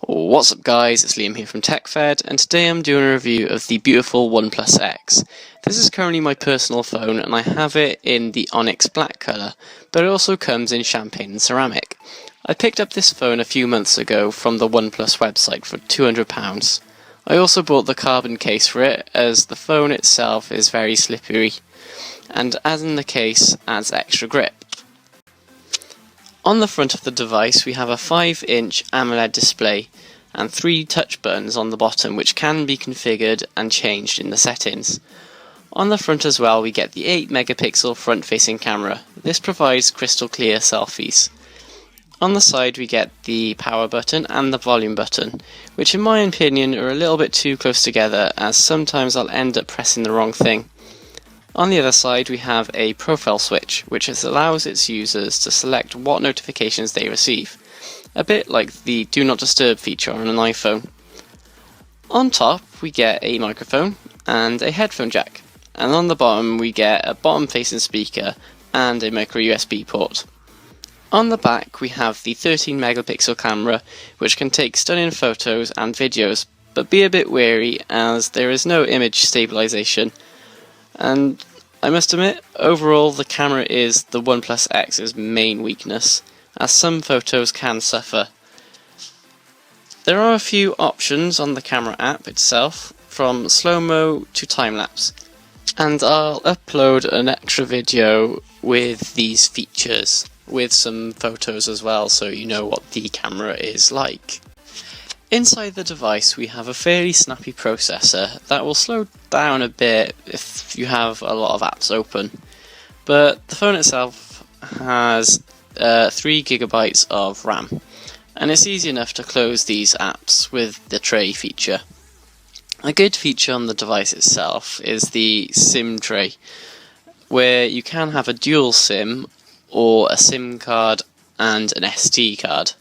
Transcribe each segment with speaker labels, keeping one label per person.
Speaker 1: What's up guys, it's Liam here from TechFed, and today I'm doing a review of the beautiful OnePlus X. This is currently my personal phone and I have it in the onyx black colour, but it also comes in champagne and ceramic. I picked up this phone a few months ago from the OnePlus website for £200. I also bought the carbon case for it, as the phone itself is very slippery, and as in the case, adds extra grip. On the front of the device we have a 5-inch AMOLED display and 3 touch buttons on the bottom which can be configured and changed in the settings. On the front as well we get the 8 megapixel front facing camera. This provides crystal clear selfies. On the side we get the power button and the volume button, which in my opinion are a little bit too close together, as sometimes I'll end up pressing the wrong thing. On the other side we have a profile switch, which allows its users to select what notifications they receive, a bit like the Do Not Disturb feature on an iPhone. On top we get a microphone and a headphone jack, and on the bottom we get a bottom facing speaker and a micro USB port. On the back we have the 13 megapixel camera, which can take stunning photos and videos, but be a bit wary as there is no image stabilization. And I must admit, overall the camera is the OnePlus X's main weakness, as some photos can suffer. There are a few options on the camera app itself, from slow-mo to time-lapse, and I'll upload an extra video with these features, with some photos as well, so you know what the camera is like. Inside the device we have a fairly snappy processor that will slow down a bit if you have a lot of apps open, but the phone itself has 3 GB of RAM, and it's easy enough to close these apps with the tray feature. A good feature on the device itself is the SIM tray, where you can have a dual SIM or a SIM card and an SD card.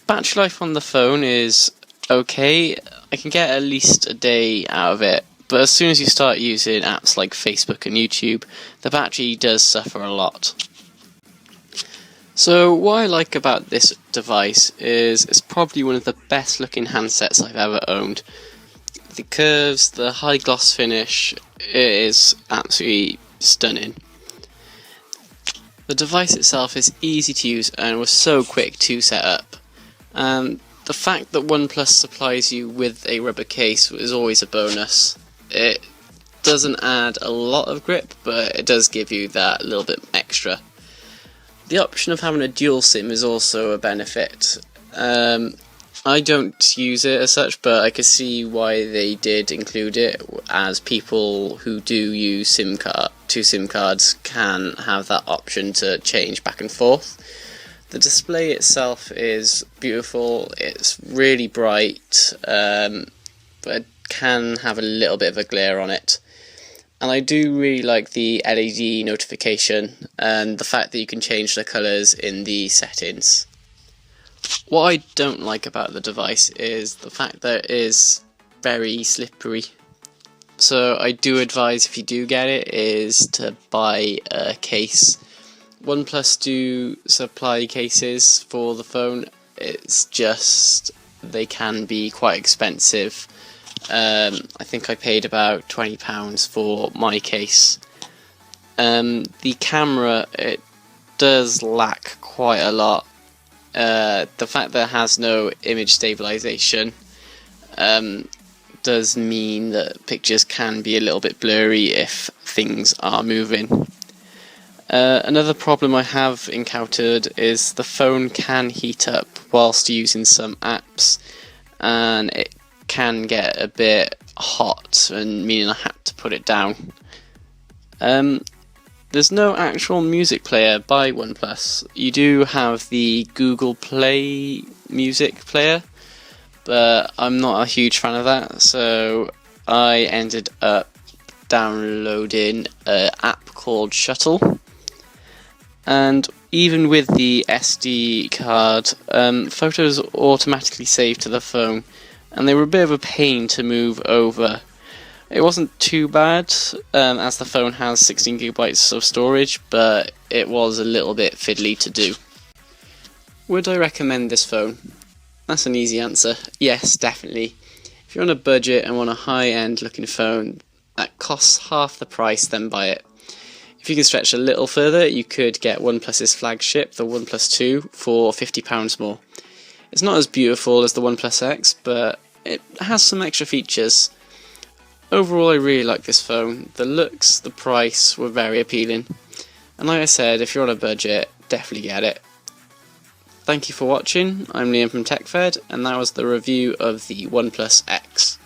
Speaker 1: Battery life on the phone is okay. I can get at least a day out of it, but as soon as you start using apps like Facebook and YouTube, the battery does suffer a lot. So what I like about this device is it's probably one of the best looking handsets I've ever owned. The curves, the high gloss finish, it is absolutely stunning. The device itself is easy to use and was so quick to set up. The fact that OnePlus supplies you with a rubber case is always a bonus. It doesn't add a lot of grip, but it does give you that little bit extra. The option of having a dual SIM is also a benefit. I don't use it as such, but I could see why they did include it, as people who do use two SIM cards can have that option to change back and forth. The display itself is beautiful, it's really bright, but it can have a little bit of a glare on it. And I do really like the LED notification and the fact that you can change the colours in the settings. What I don't like about the device is the fact that it is very slippery. So I do advise, if you do get it, is to buy a case. OnePlus do supply cases for the phone, it's just they can be quite expensive. I think I paid about £20 for my case. The camera, it does lack quite a lot. The fact that it has no image stabilization does mean that pictures can be a little bit blurry if things are moving. Another problem I have encountered is the phone can heat up whilst using some apps, and it can get a bit hot, and meaning I had to put it down. There's no actual music player by OnePlus. You do have the Google Play music player, but I'm not a huge fan of that, so I ended up downloading an app called Shuttle. And even with the SD card, photos automatically save to the phone, and they were a bit of a pain to move over. It wasn't too bad, as the phone has 16 GB of storage, but it was a little bit fiddly to do. Would I recommend this phone? That's an easy answer. Yes, definitely. If you're on a budget and want a high-end looking phone that costs half the price, then buy it. If you can stretch a little further, you could get OnePlus's flagship, the OnePlus 2, for £50 more. It's not as beautiful as the OnePlus X, but it has some extra features. Overall, I really like this phone. The looks, the price were very appealing. And like I said, if you're on a budget, definitely get it. Thank you for watching. I'm Liam from TechFed, and that was the review of the OnePlus X.